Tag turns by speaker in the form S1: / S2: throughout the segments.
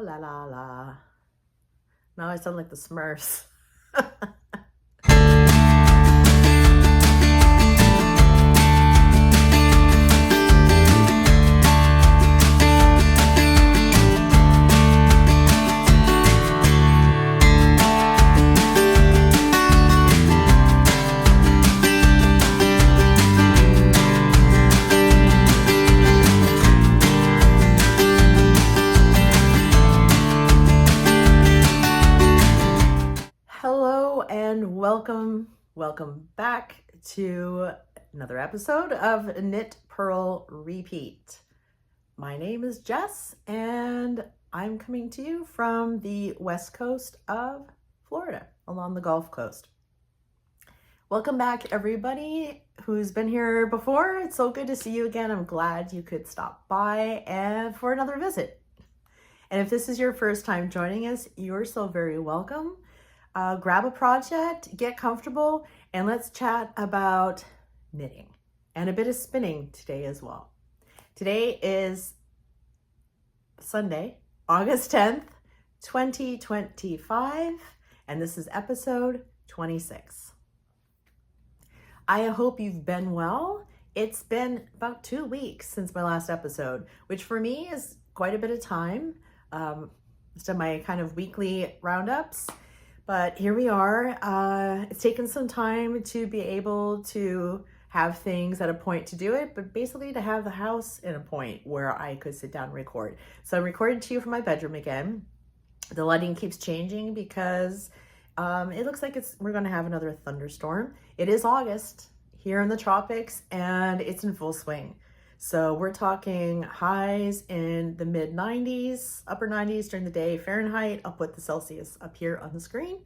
S1: la la la. Now I sound like the Smurfs. Welcome back to another episode of Knit.Purl.Repeat. My name is Jess and I'm coming to you from the west coast of Florida along the Gulf Coast. Welcome back everybody who's been here before. It's so good to see you again. I'm glad you could stop by and for another visit. And if this is your first time joining us, you're so very welcome. Grab a project, get comfortable, and let's chat about knitting and a bit of spinning today as well. Today is Sunday, August 10th, 2025, and this is episode 26. I hope you've been well. It's been about 2 weeks since my last episode, which for me is quite a bit of time. Just done my kind of weekly roundups. But here we are. It's taken some time to be able to have things at a point to do it, but basically to have the house in a point where I could sit down and record. So I'm recording to you from my bedroom again. The lighting keeps changing because it looks like we're going to have another thunderstorm. It is August here in the tropics and it's in full swing. So we're talking highs in the mid 90s, upper 90s during the day, Fahrenheit, up with the Celsius up here on the screen.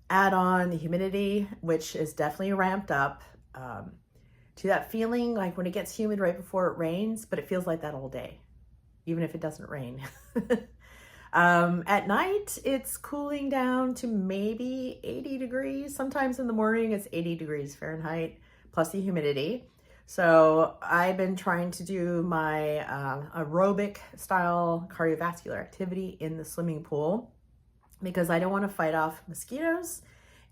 S1: Add on the humidity, which is definitely ramped up to that feeling like when it gets humid right before it rains, but it feels like that all day, even if it doesn't rain. At night, it's cooling down to maybe 80 degrees. Sometimes in the morning, it's 80 degrees Fahrenheit, plus the humidity. So I've been trying to do my aerobic style cardiovascular activity in the swimming pool because I don't want to fight off mosquitoes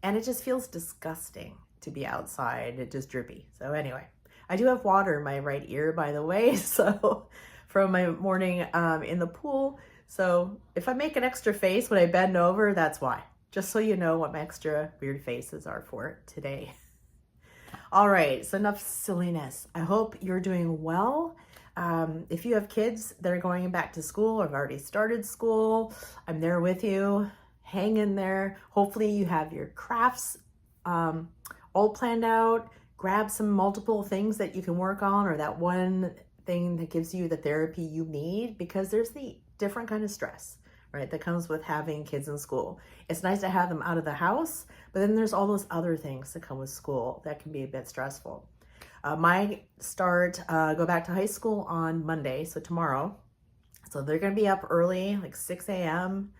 S1: and it just feels disgusting to be outside. It's just drippy. So anyway, I do have water in my right ear, by the way, so from my morning in the pool. So if I make an extra face when I bend over, that's why. Just so you know what my extra weird faces are for today. All right, so enough silliness. I hope you're doing well. If you have kids that are going back to school or have already started school, I'm there with you. Hang in there. Hopefully you have your crafts all planned out. Grab some multiple things that you can work on or that one thing that gives you the therapy you need because there's the different kind of stress, right, that comes with having kids in school. It's nice to have them out of the house, but then there's all those other things that come with school that can be a bit stressful. My go back to high school on Monday, so tomorrow. So they're going to be up early, like 6 a.m.,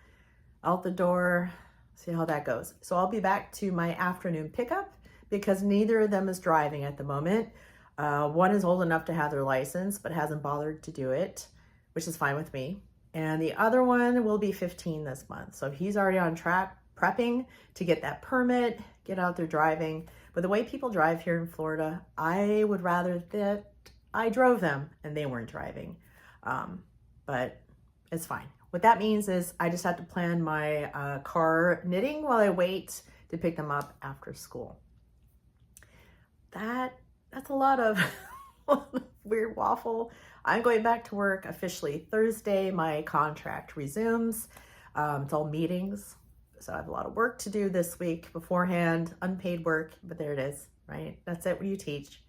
S1: out the door, see how that goes. So I'll be back to my afternoon pickup because neither of them is driving at the moment. One is old enough to have their license, but hasn't bothered to do it, which is fine with me. And the other one will be 15 this month. So he's already on track prepping to get that permit, get out there driving. But the way people drive here in Florida, I would rather that I drove them and they weren't driving. But it's fine. What that means is I just have to plan my car knitting while I wait to pick them up after school. That's a lot of weird waffle. I'm going back to work officially Thursday. My contract resumes. It's all meetings. So I have a lot of work to do this week beforehand, unpaid work, but there it is, right? That's it when you teach.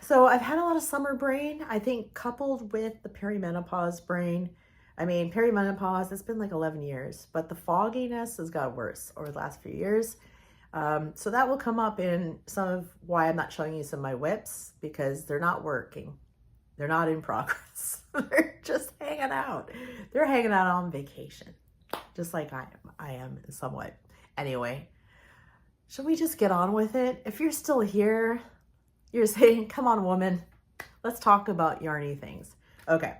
S1: So I've had a lot of summer brain, I think coupled with the perimenopause brain. I mean, perimenopause, it's been like 11 years, but the fogginess has got worse over the last few years. So that will come up in some of why I'm not showing you some of my whips because they're not working. They're not in progress. They're just hanging out. They're hanging out on vacation, just like I am somewhat. Anyway, should we just get on with it? If you're still here, you're saying, come on, woman, let's talk about yarny things. Okay,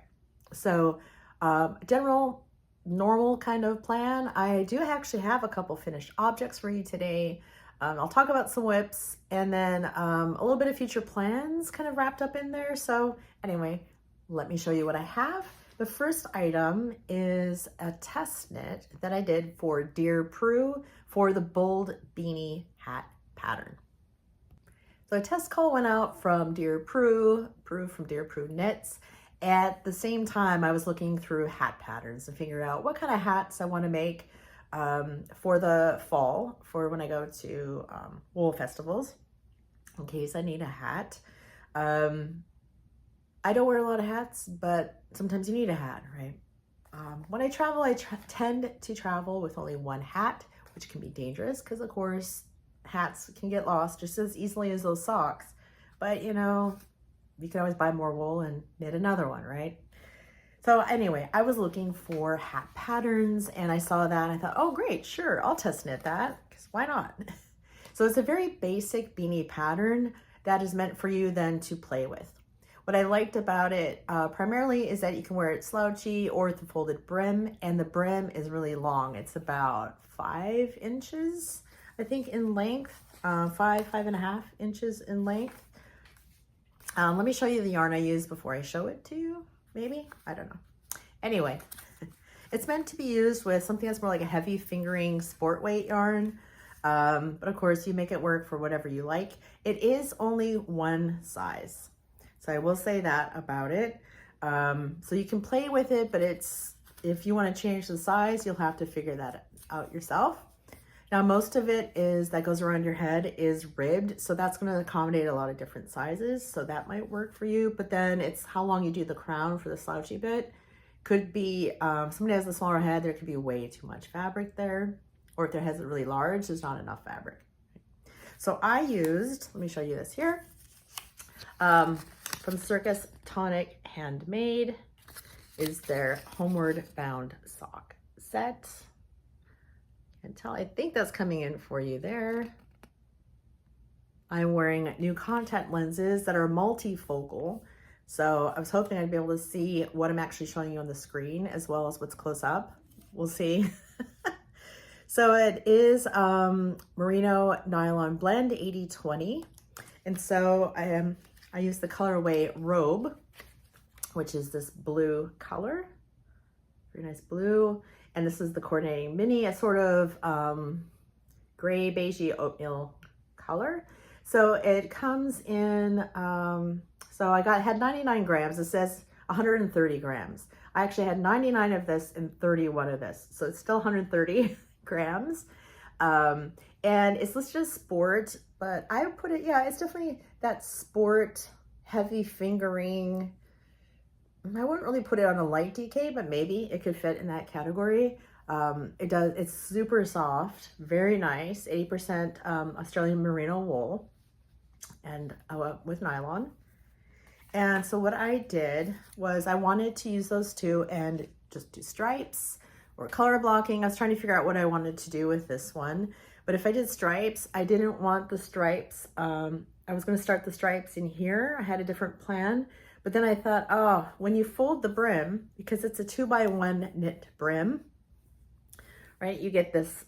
S1: so General normal kind of plan. I do actually have a couple finished objects for you today. I'll talk about some whips and then a little bit of future plans kind of wrapped up in there. So anyway, let me show you what I have. The first item is a test knit that I did for DearPru for the bold beanie hat pattern. So a test call went out from DearPru from DearPruKnits. At the same time, I was looking through hat patterns and figuring out what kind of hats I want to make for the fall, for when I go to wool festivals, in case I need a hat. I don't wear a lot of hats, but sometimes you need a hat, right? When I travel, I tend to travel with only one hat, which can be dangerous because, of course, hats can get lost just as easily as those socks. But, you know, you can always buy more wool and knit another one, right? So anyway, I was looking for hat patterns and I saw that and I thought, oh great, sure, I'll test knit that, because why not? So it's a very basic beanie pattern that is meant for you then to play with. What I liked about it primarily is that you can wear it slouchy or with the folded brim, and the brim is really long. It's about 5 inches, I think, in length, 5.5 inches in length. Let me show you the yarn I used before I show it to you, maybe? I don't know. Anyway, it's meant to be used with something that's more like a heavy fingering sport weight yarn. But of course, you make it work for whatever you like. It is only one size. So I will say that about it. So you can play with it, but if you want to change the size, you'll have to figure that out yourself. Now, most of it that goes around your head is ribbed, so that's going to accommodate a lot of different sizes, so that might work for you. But then it's how long you do the crown for the slouchy bit. Could be, somebody has a smaller head, there could be way too much fabric there, or if their head's really large, there's not enough fabric. So I used, let me show you this here, from Circus Tonic Handmade is their Homeward Bound sock set. Can't tell, I think that's coming in for you there. I'm wearing new contact lenses that are multifocal. So I was hoping I'd be able to see what I'm actually showing you on the screen as well as what's close up. We'll see. So it is merino nylon blend 80/20. And so I use the colorway Robe, which is this blue color. Very nice blue. And this is the coordinating mini, a sort of gray beigey oatmeal color. So it comes in, so I had 99 grams. It says 130 grams. I actually had 99 of this and 31 of this. So it's still 130 grams. And it's listed as sport, but I would put it, yeah, it's definitely that sport, heavy fingering. I wouldn't really put it on a light DK, but maybe it could fit in that category. It's super soft, very nice, 80% Australian merino wool and with nylon. And so what I did was I wanted to use those two and just do stripes or color blocking. I was trying to figure out what I wanted to do with this one. But if I did stripes, I didn't want the stripes. I was going to start the stripes in here. I had a different plan. But then I thought, oh, when you fold the brim, because it's a 2x1 knit brim, right? You get this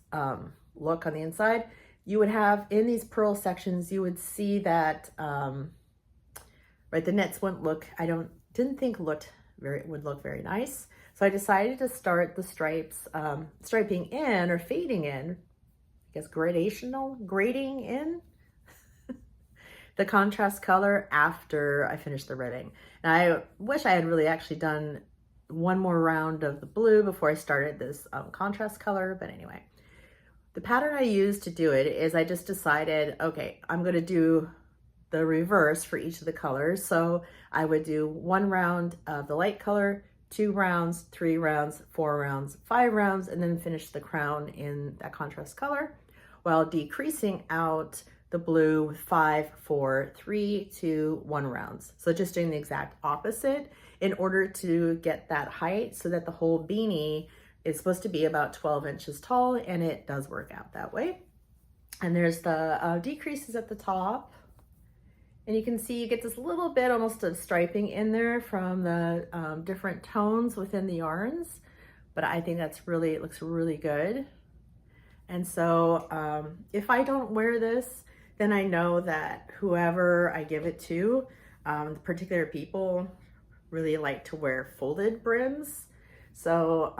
S1: look on the inside. You would have in these purl sections, you would see that, right? The knits wouldn't look, didn't think would look very nice. So I decided to start the stripes, striping in or fading in, I guess grading in the contrast color after I finished the ribbing. And I wish I had really actually done one more round of the blue before I started this contrast color, but anyway. The pattern I used to do it is I just decided, okay, I'm gonna do the reverse for each of the colors. So I would do 1 round of the light color, 2 rounds, 3 rounds, 4 rounds, 5 rounds, and then finish the crown in that contrast color while decreasing out the blue with 5, 4, 3, 2, 1 rounds. So just doing the exact opposite in order to get that height so that the whole beanie is supposed to be about 12 inches tall, and it does work out that way. And there's the decreases at the top. And you can see you get this little bit almost of striping in there from the different tones within the yarns. But I think that's really, it looks really good. And so if I don't wear this, then I know that whoever I give it to, particular people really like to wear folded brims. So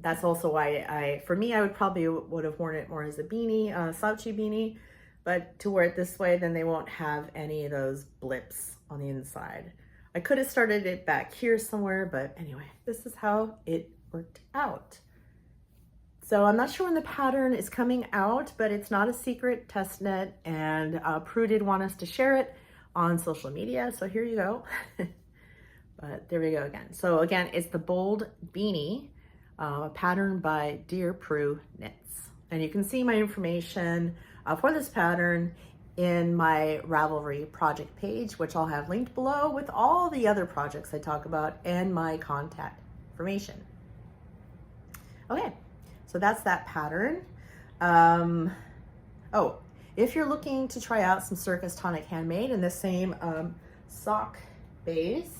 S1: that's also why for me, I would have worn it more as a beanie, slouchy beanie, but to wear it this way, then they won't have any of those blips on the inside. I could have started it back here somewhere, but anyway, this is how it worked out. So I'm not sure when the pattern is coming out, but it's not a secret test knit, and Prue did want us to share it on social media, so here you go. But there we go again. So again, it's the Bold Beanie, a pattern by DearPruKnits. And you can see my information for this pattern in my Ravelry project page, which I'll have linked below with all the other projects I talk about and my contact information. Okay, so that's that pattern. Oh, if you're looking to try out some Circus Tonic Handmade in the same sock base,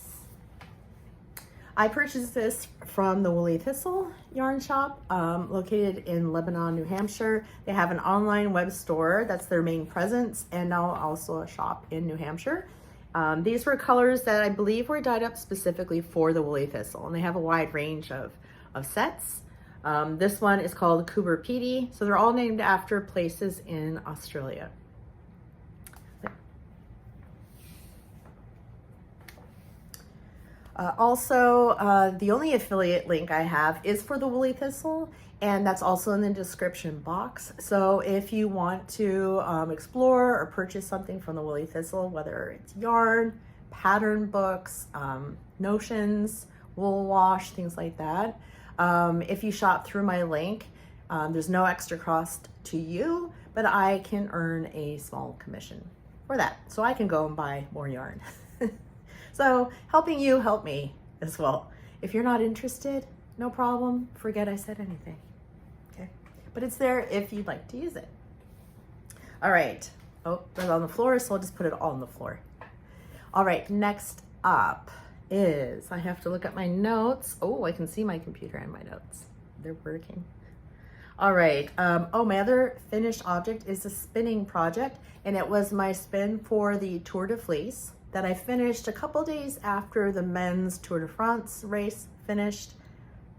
S1: I purchased this from the Woolly Thistle yarn shop located in Lebanon, New Hampshire. They have an online web store, that's their main presence, and now also a shop in New Hampshire. These were colors that I believe were dyed up specifically for the Woolly Thistle, and they have a wide range of sets. This one is called Knit.Purl.Repeat, so they're all named after places in Australia. The only affiliate link I have is for the Woolly Thistle, and that's also in the description box. So if you want to explore or purchase something from the Woolly Thistle, whether it's yarn, pattern books, notions, wool wash, things like that, if you shop through my link, there's no extra cost to you, but I can earn a small commission for that. So I can go and buy more yarn. So helping you help me as well. If you're not interested, no problem. Forget I said anything. Okay. But it's there if you'd like to use it. All right. Oh, it's on the floor, so I'll just put it all on the floor. All right, next up is, I have to look at my notes. Oh, I can see my computer and my notes. They're working. All right. Oh, my other finished object is a spinning project, and it was my spin for the Tour de Fleece that I finished a couple days after the men's Tour de France race finished,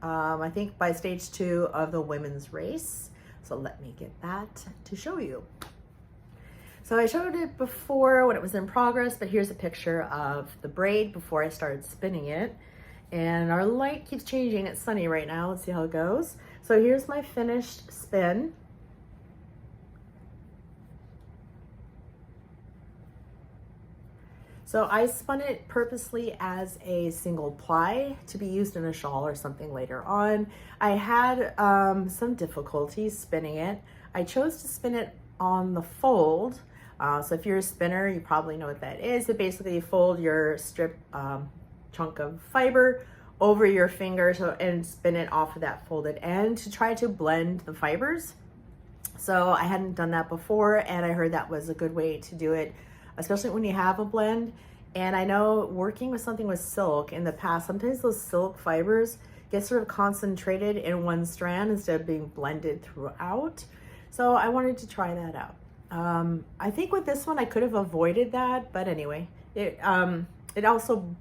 S1: I think by stage 2 of the women's race. So let me get that to show you. So I showed it before when it was in progress, but here's a picture of the braid before I started spinning it. And our light keeps changing. It's sunny right now. Let's see how it goes. So here's my finished spin. So I spun it purposely as a single ply to be used in a shawl or something later on. I had some difficulties spinning it. I chose to spin it on the fold. So if you're a spinner, you probably know what that is. So basically you fold your strip chunk of fiber over your finger and spin it off of that folded end to try to blend the fibers. So I hadn't done that before, and I heard that was a good way to do it, especially when you have a blend. And I know working with something with silk in the past, sometimes those silk fibers get sort of concentrated in one strand instead of being blended throughout. So I wanted to try that out. I think with this one I could have avoided that, but anyway, it also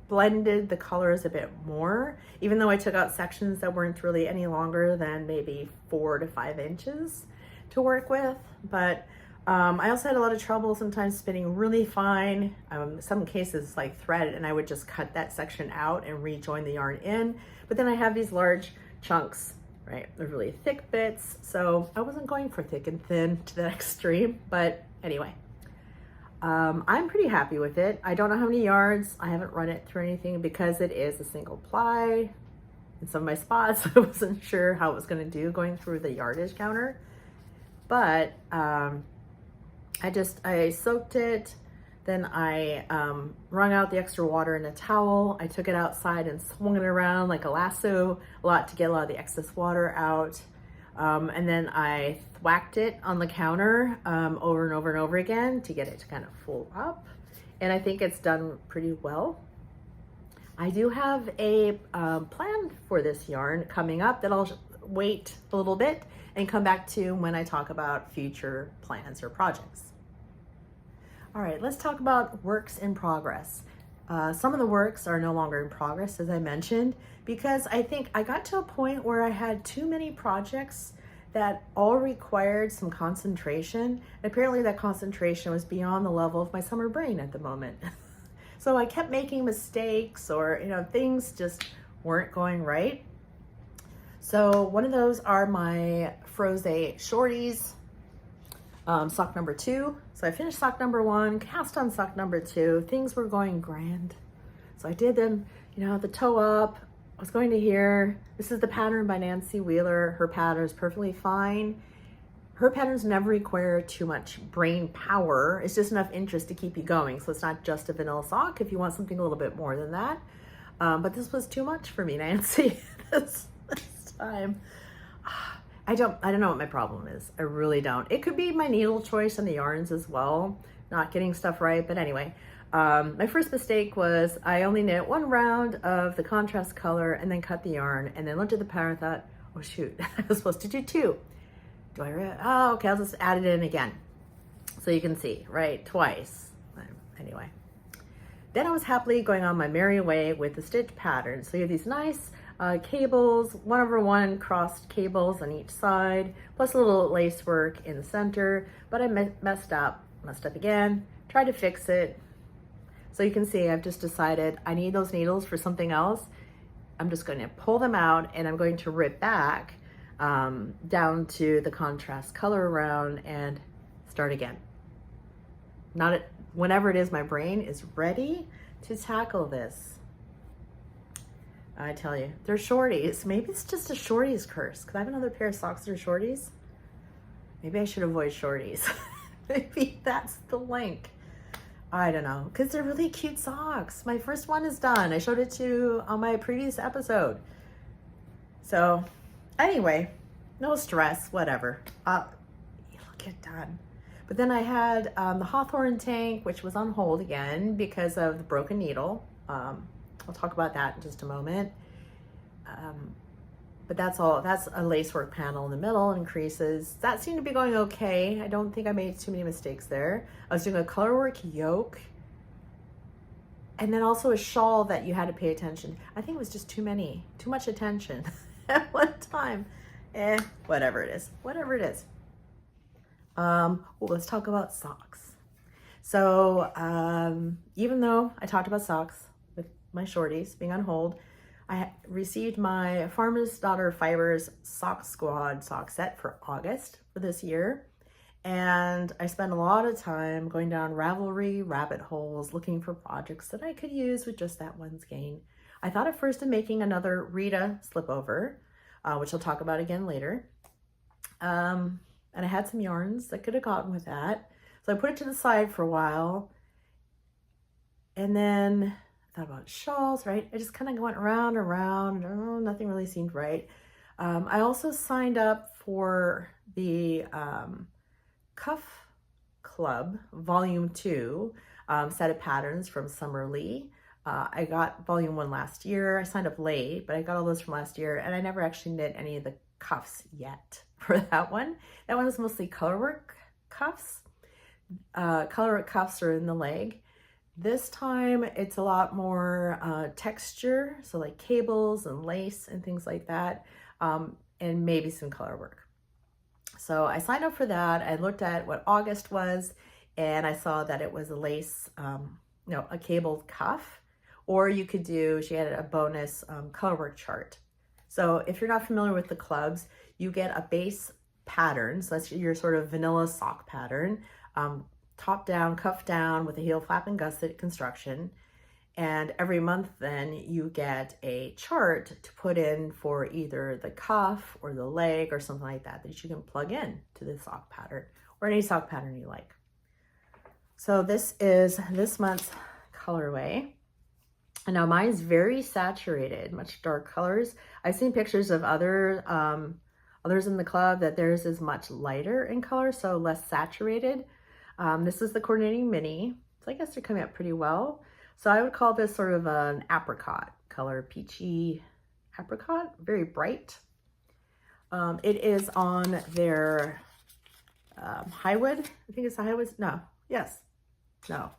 S1: blended the colors a bit more, even though I took out sections that weren't really any longer than maybe 4 to 5 inches to work with. But I also had a lot of trouble sometimes spinning really fine, some cases like thread, and I would just cut that section out and rejoin the yarn in. But then I have these large chunks, right? They're really thick bits, so I wasn't going for thick and thin to the extreme, but anyway. I'm pretty happy with it. I don't know how many yards. I haven't run it through anything because it is a single ply in some of my spots. I wasn't sure how it was going to do going through the yardage counter, but I soaked it, then I wrung out the extra water in a towel. I took it outside and swung it around like a lasso a lot to get a lot of the excess water out. And then I whacked it on the counter over and over and over again to get it to kind of full up. And I think it's done pretty well. I do have a plan for this yarn coming up that I'll wait a little bit and come back to when I talk about future plans or projects. All right, let's talk about works in progress. Some of the works are no longer in progress, as I mentioned, because I think I got to a point where I had too many projects that all required some concentration. Apparently that concentration was beyond the level of my summer brain at the moment. So I kept making mistakes, or things just weren't going right. So one of those are my Frosé Shorties, sock number 2. So I finished sock number 1, cast on sock number 2. Things were going grand. So I did them, the toe up. I was going to here. This is the pattern by Nancy Wheeler. Her pattern is perfectly fine. Her patterns never require too much brain power. It's just enough interest to keep you going. So it's not just a vanilla sock if you want something a little bit more than that. But this was too much for me, Nancy, this time. I don't know what my problem is. I really don't. It could be my needle choice and the yarns as well, not getting stuff right. But anyway, my first mistake was I only knit 1 round of the contrast color and then cut the yarn, and then looked at the pattern and thought, oh shoot, I was supposed to do 2. Do I, oh, okay, I'll just add it in again. So you can see, right, twice. Anyway, then I was happily going on my merry way with the stitch pattern. So you have these nice cables, 1/1 crossed cables on each side, plus a little lace work in the center, but I messed up again, tried to fix it. So you can see I've just decided I need those needles for something else. I'm just going to pull them out and I'm going to rip back down to the contrast color round and start again. Whenever it is my brain is ready to tackle this. I tell you, they're Shorties. Maybe it's just a Shorties curse. Because I have another pair of socks that are Shorties. Maybe I should avoid Shorties. Maybe that's the link. I don't know. Because they're really cute socks. My first one is done. I showed it to you on my previous episode. So anyway, no stress, whatever. It'll get done. But then I had the Hawthorne tank, which was on hold again because of the broken needle. I'll talk about that in just a moment. But that's a lacework panel in the middle and creases. That seemed to be going okay. I don't think I made too many mistakes there. I was doing a colorwork yoke and then also a shawl that you had to pay attention. I think it was just too much attention at one time. Whatever it is. Well, let's talk about socks. So even though I talked about socks with my Shorties being on hold, I received my Farmer's Daughter Fibers Sock Squad sock set for August for this year. And I spent a lot of time going down Ravelry rabbit holes looking for projects that I could use with just that one skein. I thought at first of making another Rita slipover, which I'll talk about again later. And I had some yarns that could have gotten with that. So I put it to the side for a while. And then I thought about shawls, right? I just kind of went around and around. Oh, nothing really seemed right. I also signed up for the Cuff Club Volume 2 set of patterns from Summer Lee. I got Volume 1 last year. I signed up late, but I got all those from last year, and I never actually knit any of the cuffs yet for that one. That one is mostly colorwork cuffs. Colorwork cuffs are in the leg. This time it's a lot more texture, so like cables and lace and things like that, and maybe some color work. So I signed up for that. I looked at what August was, and I saw that it was a lace, a cabled cuff, or you could do, she had a bonus color work chart. So if you're not familiar with the clubs, you get a base pattern. So that's your sort of vanilla sock pattern, top down, cuff down with a heel flap and gusset construction. And every month then you get a chart to put in for either the cuff or the leg or something like that you can plug in to the sock pattern or any sock pattern you like. So this is this month's colorway. And now mine is very saturated, much dark colors. I've seen pictures of other others in the club that theirs is much lighter in color, so less saturated. This is the coordinating mini, so I guess they're coming out pretty well. So I would call this sort of an apricot color, peachy apricot, very bright. It is on their Highwood. I think it's the Highwood. No, yes, no.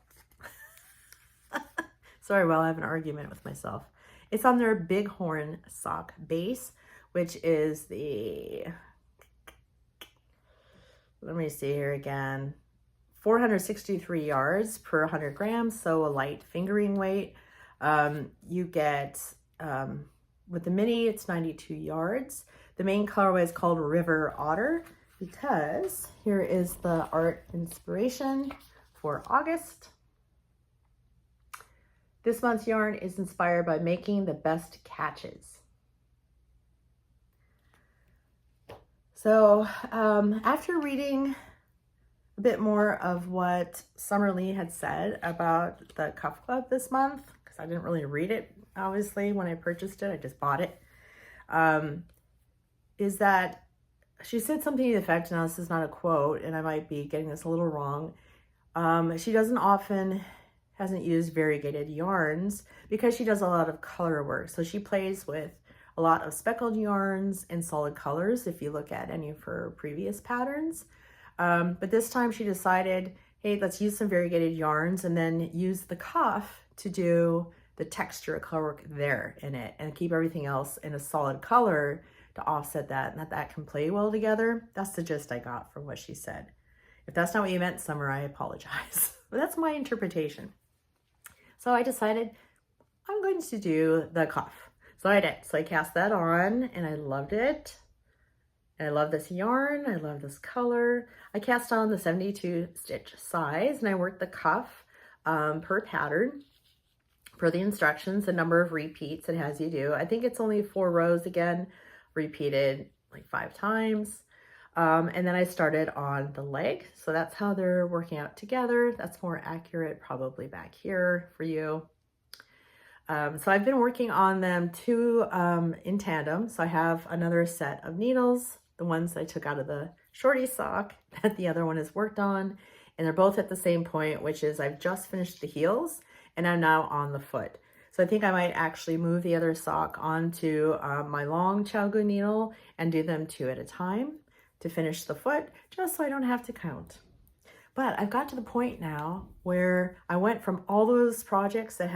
S1: Sorry, well, I have an argument with myself. It's on their Bighorn sock base, which is the, let me see here again, 463 yards per 100 grams, so a light fingering weight. You get, with the mini, it's 92 yards. The main colorway is called River Otter because here is the art inspiration for August. This month's yarn is inspired by making the best catches. So after reading a bit more of what Summer Lee had said about the Cuff Club this month, because I didn't really read it, obviously, when I purchased it, I just bought it, is that she said something to the effect, now this is not a quote, and I might be getting this a little wrong, she hasn't used variegated yarns because she does a lot of color work. So she plays with a lot of speckled yarns and solid colors if you look at any of her previous patterns. But this time she decided, hey, let's use some variegated yarns and then use the cuff to do the texture color work there in it and keep everything else in a solid color to offset that and that can play well together. That's the gist I got from what she said. If that's not what you meant, Summer, I apologize. But that's my interpretation. So I decided I'm going to do the cuff. So I did. So I cast that on and I loved it. And I love this yarn. I love this color. I cast on the 72 stitch size and I worked the cuff per pattern, per the instructions, the number of repeats it has you do. I think it's only 4 rows again, repeated like 5 times. And then I started on the leg. So that's how they're working out together. That's more accurate probably back here for you. So I've been working on them two in tandem. So I have another set of needles, the ones I took out of the shorty sock that the other one is worked on. And they're both at the same point, which is I've just finished the heels and I'm now on the foot. So I think I might actually move the other sock onto my long Chalgu needle and do them 2 at a time to finish the foot, just so I don't have to count. But I've got to the point now where I went from all those projects that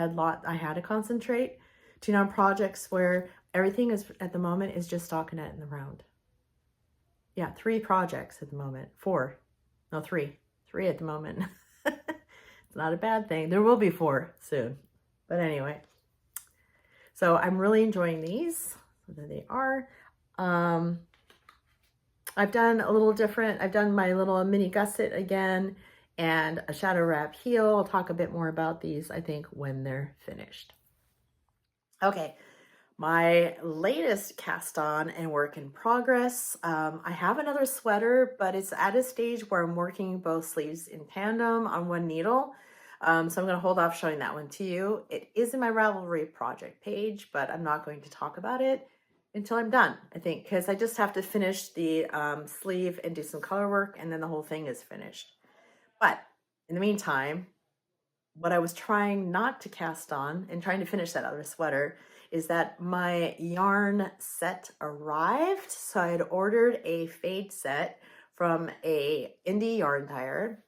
S1: I had to concentrate to now projects where everything is at the moment is just stockinette in the round. Yeah, 3 projects at the moment. 4, no 3 at the moment. It's not a bad thing. There will be 4 soon. But anyway, so I'm really enjoying these. So there they are. I've done a little different. I've done my little mini gusset again and a shadow wrap heel. I'll talk a bit more about these, I think, when they're finished. Okay, my latest cast on and work in progress. I have another sweater, but it's at a stage where I'm working both sleeves in tandem on one needle. So I'm going to hold off showing that one to you. It is in my Ravelry project page, but I'm not going to talk about it until I'm done, I think, because I just have to finish the sleeve and do some color work, and then the whole thing is finished. But in the meantime, what I was trying not to cast on and trying to finish that other sweater is that my yarn set arrived. So I had ordered a fade set from a indie yarn dyer,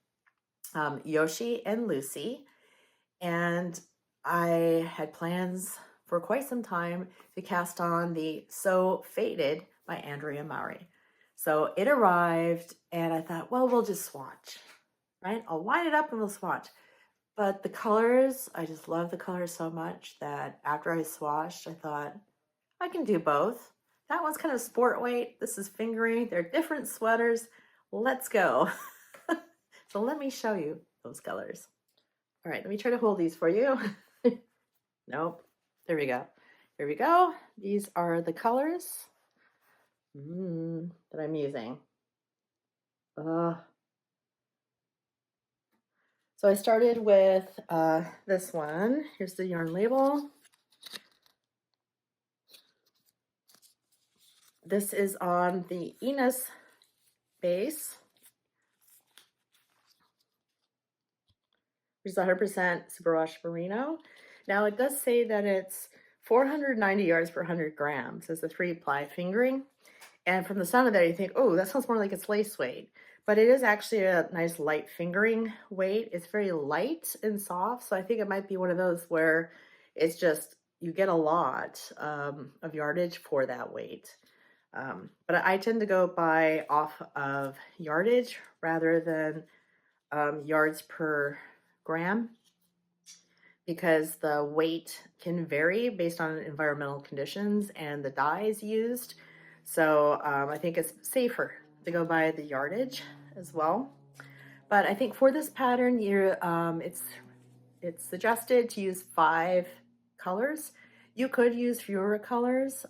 S1: Yoshi and Lucy, and I had plans for quite some time to cast on the So Faded by Andrea Mowry. So it arrived and I thought, well, we'll just swatch, right? I'll line it up and we'll swatch. But the colors, I just love the colors so much that after I swatched, I thought, I can do both. That one's kind of sport weight. This is fingering. They're different sweaters. Let's go. So let me show you those colors. All right, let me try to hold these for you. Nope. There we go. Here we go. These are the colors that I'm using. So I started with this one. Here's the yarn label. This is on the Enos base, which is 100% superwash merino. Now it does say that it's 490 yards per 100 grams as the 3-ply fingering. And from the sound of that, you think, oh, that sounds more like it's lace weight. But it is actually a nice light fingering weight. It's very light and soft. So I think it might be one of those where it's just, you get a lot of yardage for that weight. But I tend to go by off of yardage rather than yards per gram, because the weight can vary based on environmental conditions and the dyes used. So I think it's safer to go by the yardage as well. But I think for this pattern, it's suggested to use 5 colors. You could use fewer colors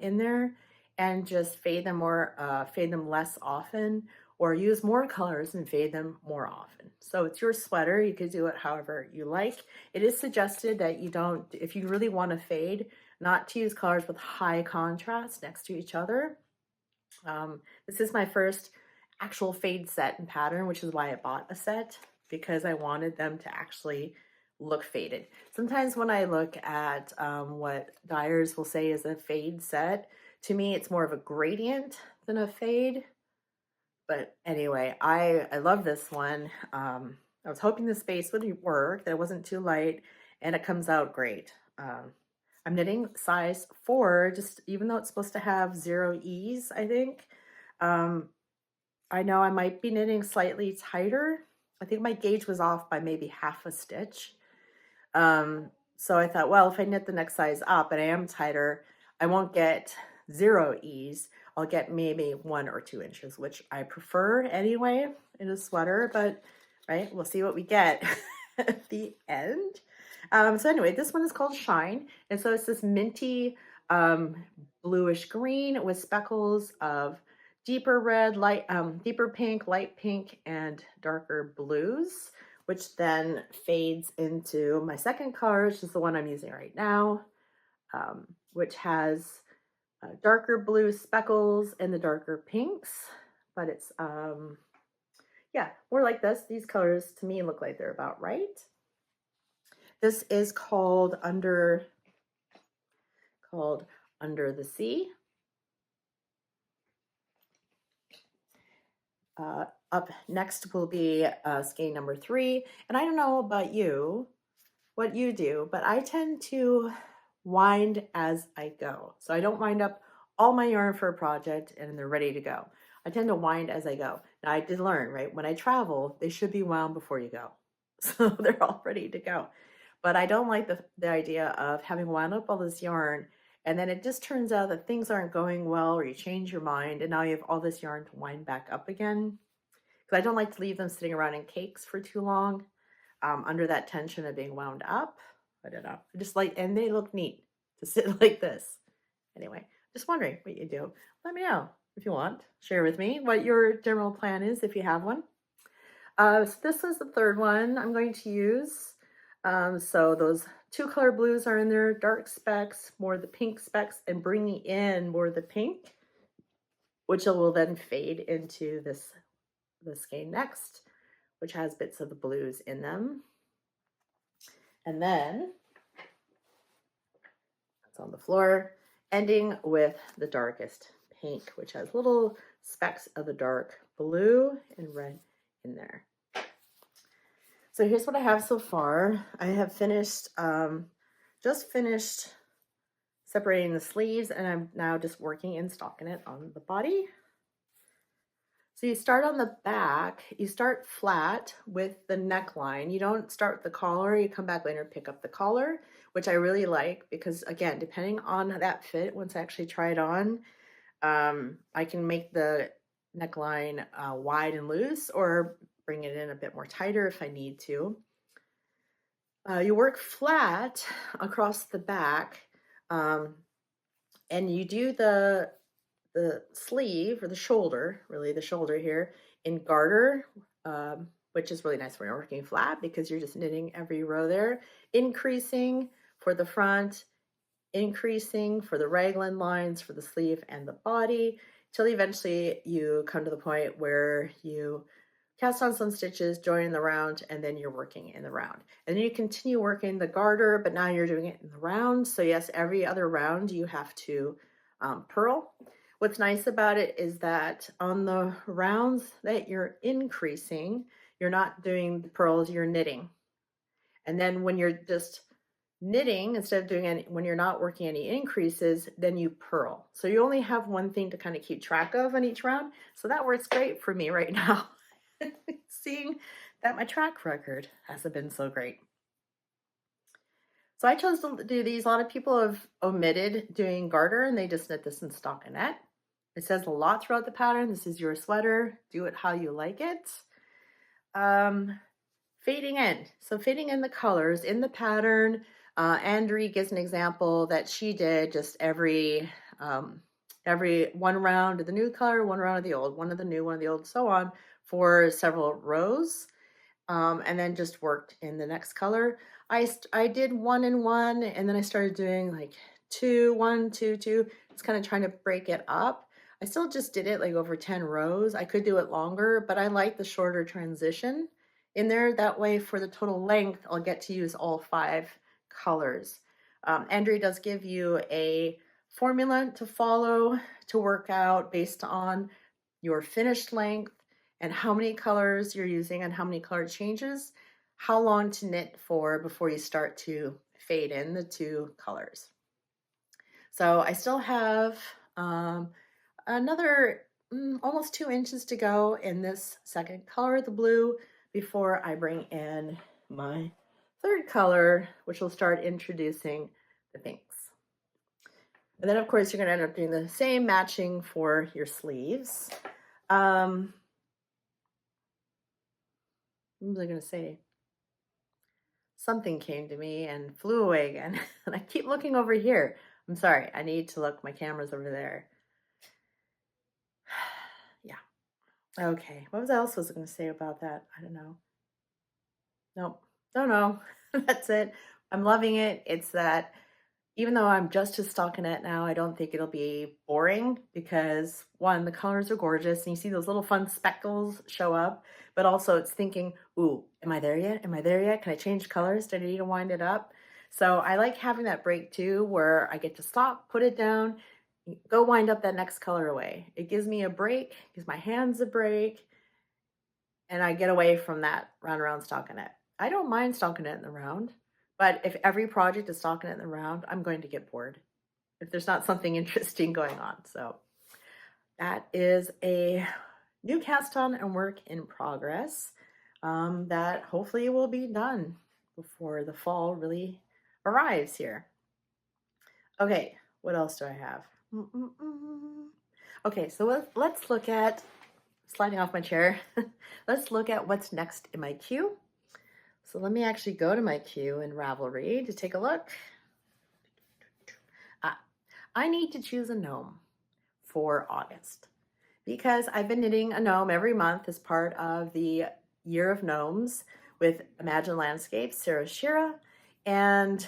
S1: in there and just fade them less often, or use more colors and fade them more often. So it's your sweater. You could do it however you like. It is suggested that you don't, if you really want to fade, not to use colors with high contrast next to each other. This is my first actual fade set and pattern, which is why I bought a set, because I wanted them to actually look faded. Sometimes when I look at what dyers will say is a fade set, to me it's more of a gradient than a fade. But anyway, I love this one. I was hoping the space would work, that it wasn't too light, and it comes out great. I'm knitting size 4, just even though it's supposed to have 0 ease, I think. I know I might be knitting slightly tighter. I think my gauge was off by maybe half a stitch. So I thought, well, if I knit the next size up and I am tighter, I won't get 0 ease. I'll get maybe 1 or 2 inches, which I prefer anyway in a sweater, but right, we'll see what we get at the end. So anyway, this one is called Shine. And so it's this minty bluish green with speckles of deeper red, deeper pink, light pink, and darker blues, which then fades into my second color, which is the one I'm using right now, which has darker blue speckles and the darker pinks, but it's, yeah, more like this. These colors to me look like they're about right. This is called Under the Sea. Up next will be skein number 3. And I don't know about you, what you do, but I tend to wind as I go. So I don't wind up all my yarn for a project and they're ready to go. I tend to wind as I go. Now I did learn, right? When I travel, they should be wound before you go. So they're all ready to go. But I don't like the idea of having wound up all this yarn and then it just turns out that things aren't going well, or you change your mind and now you have all this yarn to wind back up again. Because I don't like to leave them sitting around in cakes for too long under that tension of being wound up. I don't know. I just like, and they look neat to sit like this. Anyway, just wondering what you do. Let me know if you want. Share with me what your general plan is if you have one. So this is the third one I'm going to use. So those 2 color blues are in there, dark specks, more of the pink specks, and bringing in more of the pink, which will then fade into this skein next, which has bits of the blues in them. And then it's on the floor, ending with the darkest pink, which has little specks of the dark blue and red in there. So here's what I have so far. I have finished, just finished separating the sleeves, and I'm now just working and stocking it on the body. So you start on the back, you start flat with the neckline. You don't start with the collar, you come back later and pick up the collar, which I really like because, again, depending on that fit, once I actually try it on, I can make the neckline wide and loose or bring it in a bit more tighter if I need to. You work flat across the back, and you do the sleeve, or the shoulder, really the shoulder here, in garter, which is really nice when you're working flat because you're just knitting every row there, increasing for the front, increasing for the raglan lines, for the sleeve and the body, till eventually you come to the point where you cast on some stitches, join in the round, and then you're working in the round. And then you continue working the garter, but now you're doing it in the round. So yes, every other round you have to purl. What's nice about it is that on the rounds that you're increasing, you're not doing the purls, you're knitting. And then when you're just knitting, instead of doing any, when you're not working any increases, then you purl. So you only have one thing to kind of keep track of on each round. So that works great for me right now. Seeing that my track record hasn't been so great. So I chose to do these. A lot of people have omitted doing garter and they just knit this in stockinette. It says a lot throughout the pattern. This is your sweater. Do it how you like it. Fading in. So fading in the colors in the pattern. Andrea gives an example that she did just every one round of the new color, one round of the old, one of the new, one of the old, so on for several rows, and then just worked in the next color. I did 1 and 1, and then I started doing like 2, 1, 2, 2. It's kind of trying to break it up. I still just did it like over 10 rows. I could do it longer, but I like the shorter transition in there. That way for the total length, I'll get to use all 5 colors. Andrea does give you a formula to follow to work out based on your finished length and how many colors you're using and how many color changes, how long to knit for before you start to fade in the 2 colors. So I still have another almost 2 inches to go in this second color, the blue, before I bring in my third color, which will start introducing the pinks. And then of course you're going to end up doing the same matching for your sleeves. What was I going to say? Something came to me and flew away again. And I keep looking over here. I'm sorry. I need to look. My camera's over there. Yeah. Okay. What else was I going to say about that? I don't know. Nope. Don't know. That's it. I'm loving it. It's that even though I'm just a stockinette now, I don't think it'll be boring because one, the colors are gorgeous and you see those little fun speckles show up, but also it's thinking, ooh, am I there yet? Am I there yet? Can I change colors? Do I need to wind it up? So I like having that break too, where I get to stop, put it down, go wind up that next color away. It gives me a break, gives my hands a break, and I get away from that round around stockinette. I don't mind stockinette in the round. But if every project is stockinette in the round, I'm going to get bored if there's not something interesting going on. So that is a new cast on and work in progress that hopefully will be done before the fall really arrives here. Okay, what else do I have? Okay, so let's look at, sliding off my chair, let's look at what's next in my queue. So let me actually go to my queue in Ravelry to take a look. I need to choose a gnome for August because I've been knitting a gnome every month as part of the Year of Gnomes with Imagine Landscapes, Sarah Shira, and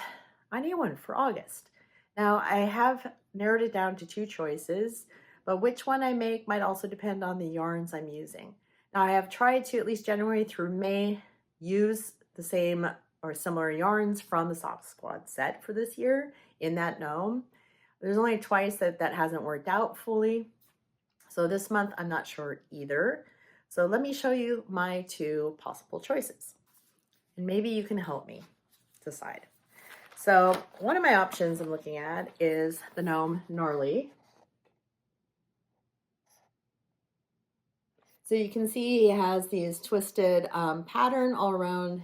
S1: I need one for August. Now I have narrowed it down to 2 choices, but which one I make might also depend on the yarns I'm using. Now I have tried to, at least January through May, use the same or similar yarns from the Soft Squad set for this year in that gnome. There's only twice that hasn't worked out fully. So this month, I'm not sure either. So let me show you my 2 possible choices. And maybe you can help me decide. So one of my options I'm looking at is the gnome Norley. So you can see he has these twisted pattern all around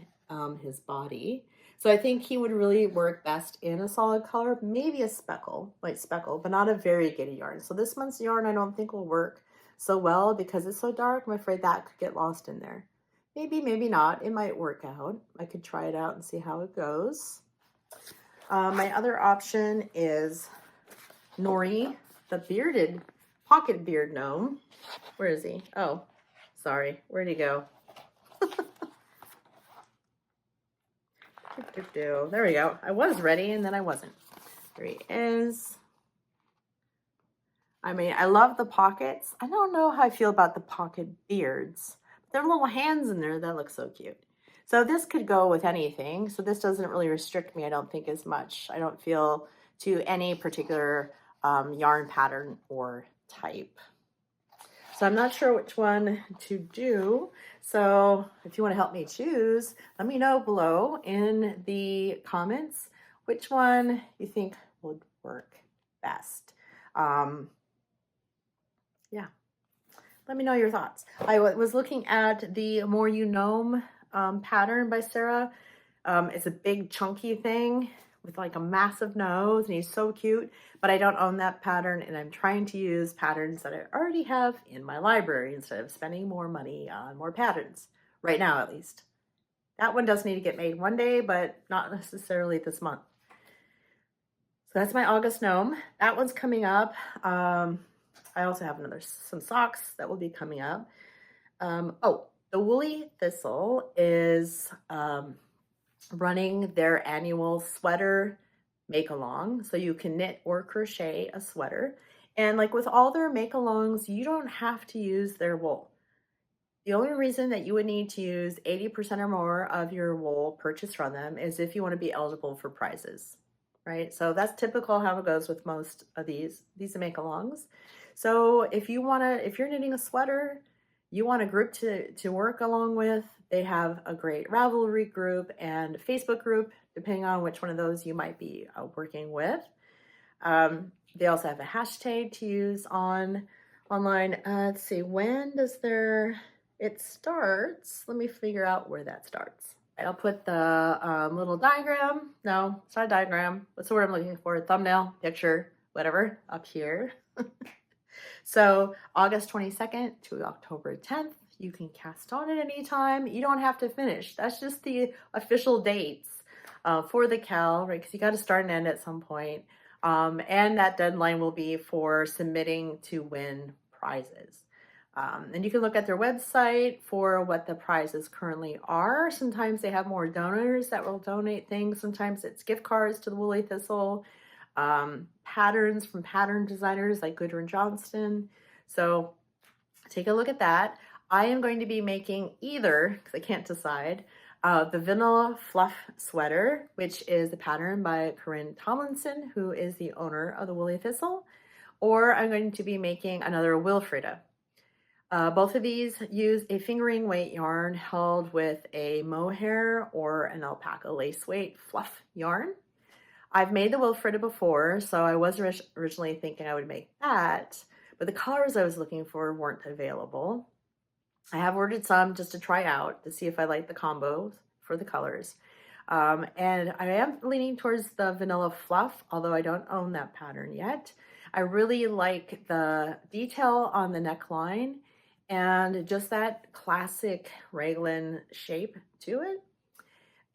S1: his body. So I think he would really work best in a solid color, maybe a speckle, light speckle, but not a variegated yarn. So this month's yarn I don't think will work so well because it's so dark. I'm afraid that could get lost in there. Maybe, maybe not. It might work out. I could try it out and see how it goes. My other option is Nori, the bearded pocket beard gnome. Where is he? Oh, sorry. Where'd he go? There we go. I was ready and then I wasn't. Here he is. I mean, I love the pockets. I don't know how I feel about the pocket beards. There are little hands in there that look so cute. So this could go with anything. So this doesn't really restrict me, I don't think, as much. I don't feel to any particular yarn pattern or type. So I'm not sure which one to do. So if you want to help me choose, let me know below in the comments which one you think would work best. Yeah, let me know your thoughts. I was looking at the More You Gnome pattern by Sarah. It's a big chunky thing with like a massive nose, and he's so cute, but I don't own that pattern, and I'm trying to use patterns that I already have in my library instead of spending more money on more patterns, right now at least. That one does need to get made one day, but not necessarily this month. So that's my August gnome. That one's coming up. I also have some socks that will be coming up. Oh, the Woolly Thistle is running their annual sweater make-along. So you can knit or crochet a sweater. And like with all their make-alongs, you don't have to use their wool. The only reason that you would need to use 80% or more of your wool purchased from them is if you want to be eligible for prizes, right? So that's typical how it goes with most of these make-alongs. So if you're knitting a sweater, you want a group to work along with, they have a great Ravelry group and Facebook group, depending on which one of those you might be working with. They also have a hashtag to use online. Let's see, when does it starts? Let me figure out where that starts. I'll put the little diagram. No, it's not a diagram. What's the word I'm looking for? Thumbnail, picture, whatever, up here. So August 22nd to October 10th, you can cast on at any time. You don't have to finish. That's just the official dates for the Cal, right? Because you got to start and end at some point. And that deadline will be for submitting to win prizes. And you can look at their website for what the prizes currently are. Sometimes they have more donors that will donate things. Sometimes it's gift cards to the Woolly Thistle. Patterns from pattern designers like Goodwin Johnston. So take a look at that. I am going to be making either, because I can't decide, the Vanilla Fluff Sweater, which is a pattern by Corinne Tomlinson, who is the owner of the Woolly Thistle, or I'm going to be making another Wilfrida. Both of these use a fingering weight yarn held with a mohair or an alpaca lace weight fluff yarn. I've made the Wilfrida before, so I was originally thinking I would make that, but the colors I was looking for weren't available. I have ordered some just to try out to see if I like the combos for the colors. And I am leaning towards the Vanilla Fluff, although I don't own that pattern yet. I really like the detail on the neckline and just that classic raglan shape to it.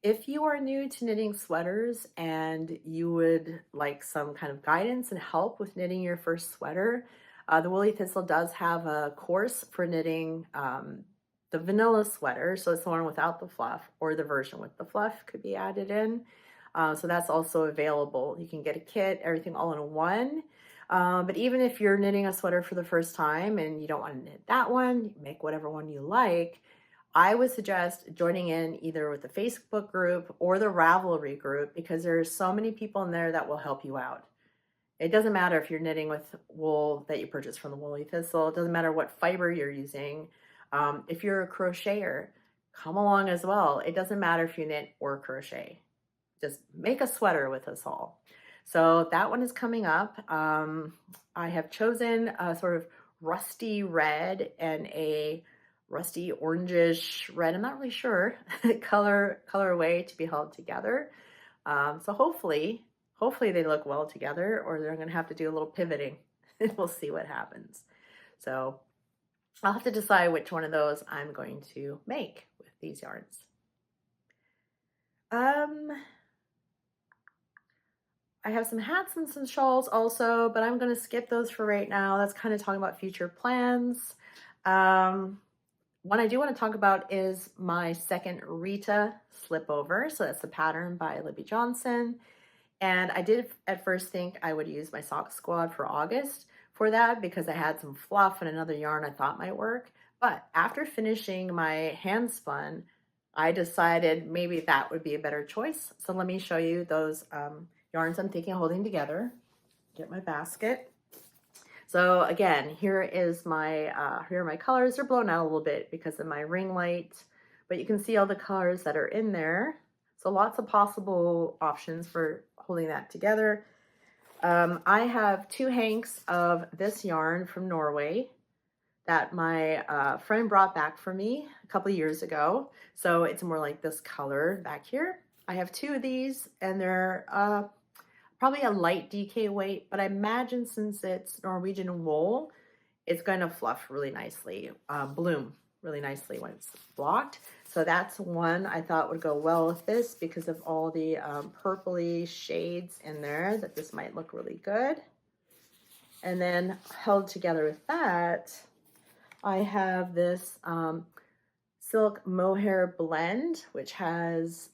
S1: If you are new to knitting sweaters and you would like some kind of guidance and help with knitting your first sweater, the Woolly Thistle does have a course for knitting the vanilla sweater. So it's the one without the fluff, or the version with the fluff could be added in. So that's also available. You can get a kit, everything all in one. But even if you're knitting a sweater for the first time and you don't want to knit that one, you make whatever one you like. I would suggest joining in either with the Facebook group or the Ravelry group, because there's so many people in there that will help you out. It doesn't matter if you're knitting with wool that you purchased from the Woolly Thistle. It doesn't matter what fiber you're using. If you're a crocheter, come along as well. It doesn't matter if you knit or crochet. Just make a sweater with us all. So that one is coming up. I have chosen a sort of rusty red and a rusty orangish red, I'm not really sure, colorway to be held together. So hopefully they look well together, or they're going to have to do a little pivoting. We'll see what happens. So I'll have to decide which one of those I'm going to make with these yarns. I have some hats and some shawls also, but I'm going to skip those for right now. That's kind of talking about future plans. What I do want to talk about is my second Rita slip over. So that's the pattern by Libby Johnson. And I did at first think I would use my sock squad for August for that because I had some fluff and another yarn I thought might work. But after finishing my hand spun, I decided maybe that would be a better choice. So let me show you those yarns I'm thinking of holding together. Get my basket. So again, here are my colors. They're blown out a little bit because of my ring light, but you can see all the colors that are in there. So lots of possible options for holding that together. I have 2 hanks of this yarn from Norway that my friend brought back for me a couple of years ago. So it's more like this color back here. I have 2 of these, and they're probably a light DK weight, but I imagine since it's Norwegian wool, it's going to fluff really nicely, bloom really nicely when it's blocked. So that's one I thought would go well with this because of all the purpley shades in there, that this might look really good. And then held together with that, I have this silk mohair blend, which has,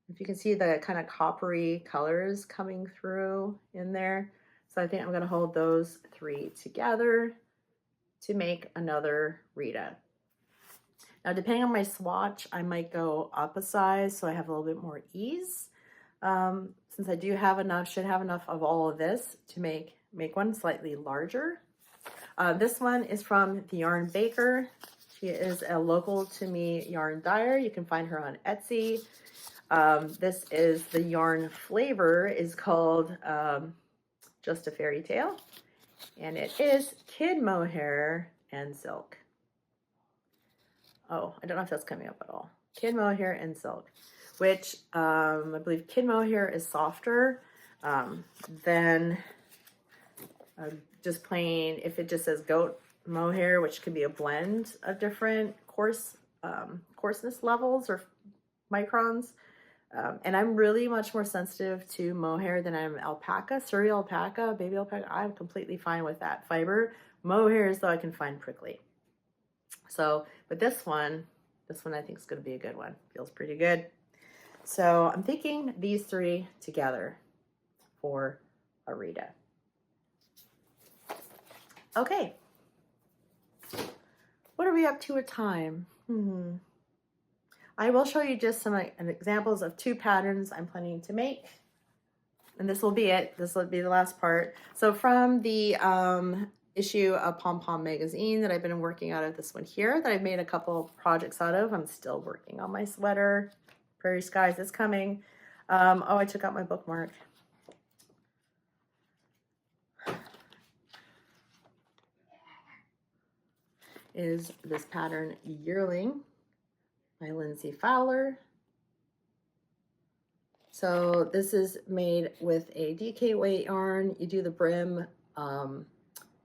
S1: if you can see the kind of coppery colors coming through in there. So I think I'm going to hold those 3 together to make another Rita. Now, depending on my swatch, I might go up a size so I have a little bit more ease. Since I do have enough, should have enough of all of this to make one slightly larger. This one is from the Yarn Baker. She is a local to me yarn dyer. You can find her on Etsy. This is the yarn flavor is called Just a Fairy Tale, and it is kid mohair and silk. Oh, I don't know if that's coming up at all. Kid mohair and silk, which I believe kid mohair is softer than just plain, if it just says goat mohair, which could be a blend of different coarseness levels or microns. And I'm really much more sensitive to mohair than I'm alpaca, surrey alpaca, baby alpaca. I'm completely fine with that fiber. Mohair is though I can find prickly. So, but this one I think is going to be a good one. Feels pretty good. So I'm thinking these 3 together for a Rita. Okay. What are we up to at time? I will show you just some examples of 2 patterns I'm planning to make. And this will be it. This will be the last part. So from the issue of Pom Pom magazine that I've been working out of, this one here that I've made a couple projects out of. I'm still working on my sweater. Prairie Skies is coming. Oh, I took out my bookmark. Is this pattern Yearling by Lindsay Fowler. So this is made with a DK weight yarn. You do the brim, you're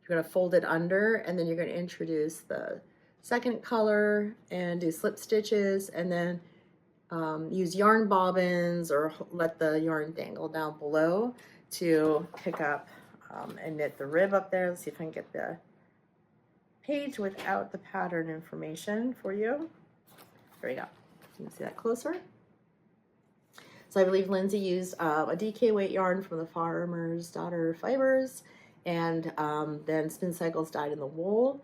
S1: going to fold it under, and then you're going to introduce the second color and do slip stitches, and then use yarn bobbins or let the yarn dangle down below to pick up and knit the rib up there. Let's see if I can get the page without the pattern information for you. There we go. You can see that closer. So I believe Lindsay used a DK weight yarn from the Farmer's Daughter Fibers, and then Spin Cycles dyed in the wool.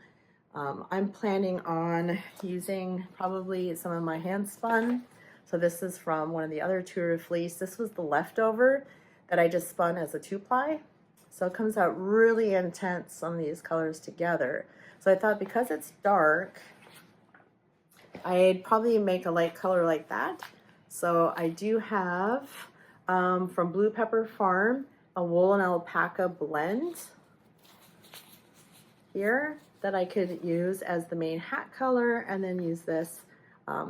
S1: I'm planning on using probably some of my hand spun. So this is from one of the other Tour Fleece. This was the leftover that I just spun as a 2-ply. So it comes out really intense, some of these colors together. So I thought because it's dark, I'd probably make a light color like that. So I do have from Blue Pepper Farm a wool and alpaca blend here that I could use as the main hat color, and then use this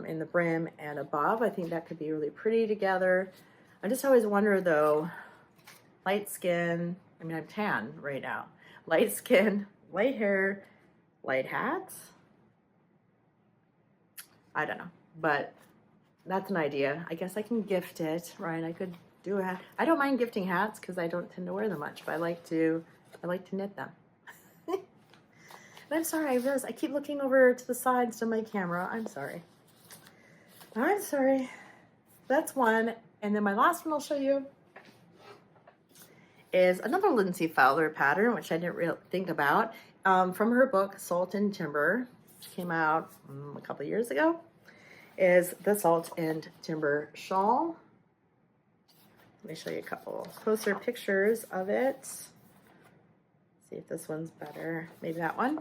S1: in the brim and above. I think that could be really pretty together. I just always wonder though, light skin, I mean I'm tan right now, light skin, light hair, light hats. I don't know, but that's an idea. I guess I can gift it, right? I could do a hat. I don't mind gifting hats because I don't tend to wear them much, but I like to knit them. And I'm sorry, I realize I keep looking over to the sides to my camera. I'm sorry. I'm sorry. That's one. And then my last one I'll show you is another Lindsay Fowler pattern, which I didn't really think about, from her book, Salt and Timber, which came out a couple years ago, is the Salt and Timber shawl. Let me show you a couple closer pictures of it. See if this one's better. Maybe that one.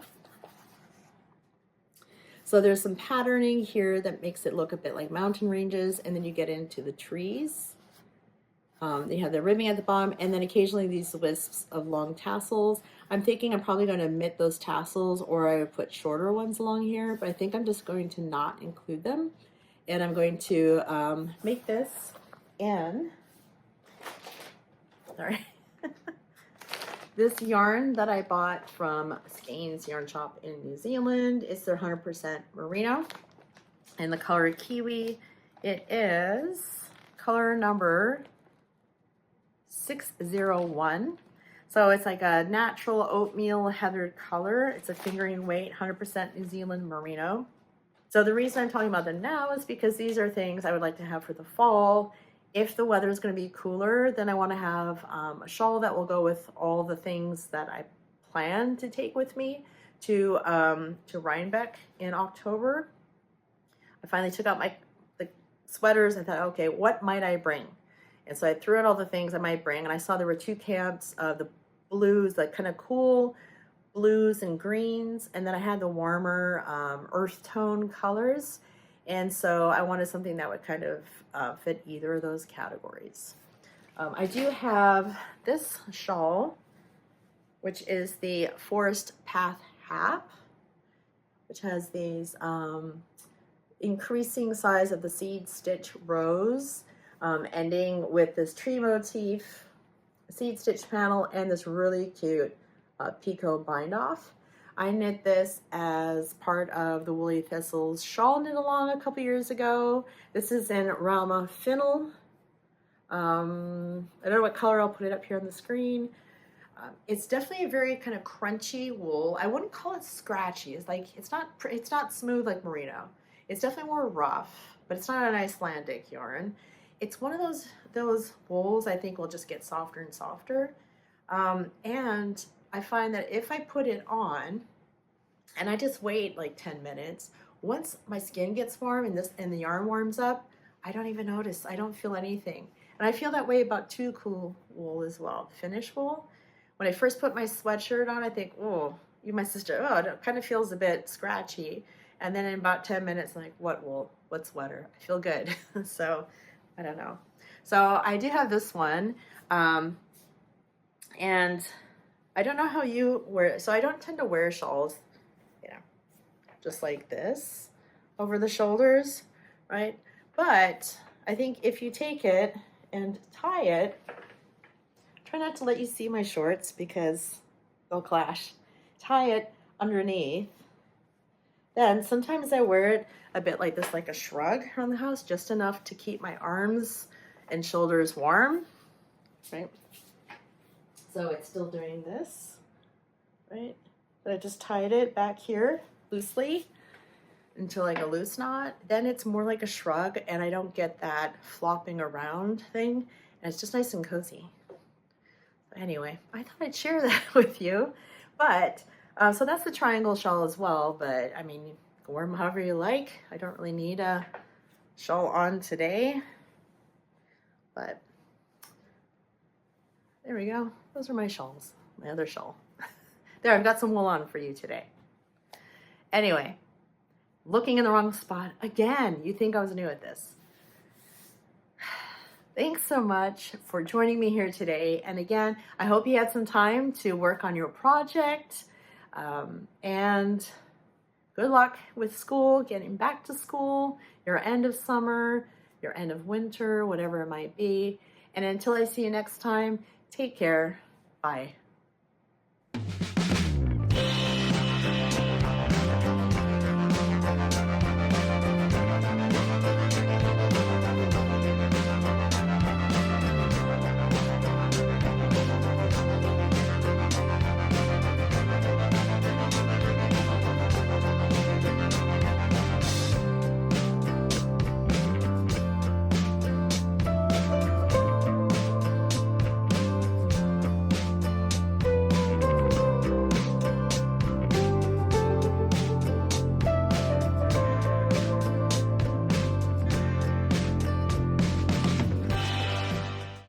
S1: So there's some patterning here that makes it look a bit like mountain ranges, and then you get into the trees. They have the ribbing at the bottom, and then occasionally these wisps of long tassels. I'm thinking I'm probably going to omit those tassels, or I would put shorter ones along here, but I think I'm just going to not include them. And I'm going to make this in, sorry, this yarn that I bought from Skeins Yarn Shop in New Zealand. It's their 100% merino and the color kiwi. It is color number 601. So it's like a natural oatmeal heathered color. It's a fingering weight, 100% New Zealand merino. So the reason I'm talking about them now is because these are things I would like to have for the fall. If the weather is going to be cooler, then I want to have a shawl that will go with all the things that I plan to take with me to Rhinebeck in October. I finally took out the sweaters and thought, okay, what might I bring? And so I threw out all the things I might bring, and I saw there were two camps of the blues, like kind of cool blues and greens, and then I had the warmer earth tone colors. And so I wanted something that would kind of fit either of those categories. I do have this shawl, which is the Forest Path Hap, which has these increasing size of the seed stitch rows, ending with this tree motif, seed stitch panel, and this really cute picot bind off. I knit this as part of the Woolly Thistles shawl knit along a couple years ago. This is in Rama Fennel. I don't know what color. I'll put it up here on the screen. It's definitely a very kind of crunchy wool. I wouldn't call it scratchy. It's like it's not smooth like merino. It's definitely more rough, but it's not an Icelandic yarn. It's one of those wools I think will just get softer and softer. And I find that if I put it on and I just wait like 10 minutes, once my skin gets warm and the yarn warms up, I don't even notice. I don't feel anything. And I feel that way about Tuku wool as well, Finnish wool. When I first put my sweatshirt on, I think, oh, my sister, oh, it kind of feels a bit scratchy. And then in about 10 minutes, I'm like, what wool? What sweater? I feel good. So I don't know. So I do have this one. And I don't know how you wear, so I don't tend to wear shawls, just like this over the shoulders, right? But I think if you take it and tie it, try not to let you see my shorts because they'll clash. Tie it underneath. Then sometimes I wear it a bit like this, like a shrug around the house, just enough to keep my arms and shoulders warm, right? So it's still doing this, right? But I just tied it back here loosely into like a loose knot. Then it's more like a shrug and I don't get that flopping around thing. And it's just nice and cozy. Anyway, I thought I'd share that with you. But, so that's the triangle shawl as well. But I mean, you can wear them however you like. I don't really need a shawl on today. But there we go. Those are my shawls, my other shawl. There, I've got some wool on for you today. Anyway, looking in the wrong spot again. You think I was new at this. Thanks so much for joining me here today. And again, I hope you had some time to work on your project. And good luck with school, getting back to school, your end of summer, your end of winter, whatever it might be. And until I see you next time, take care. Bye.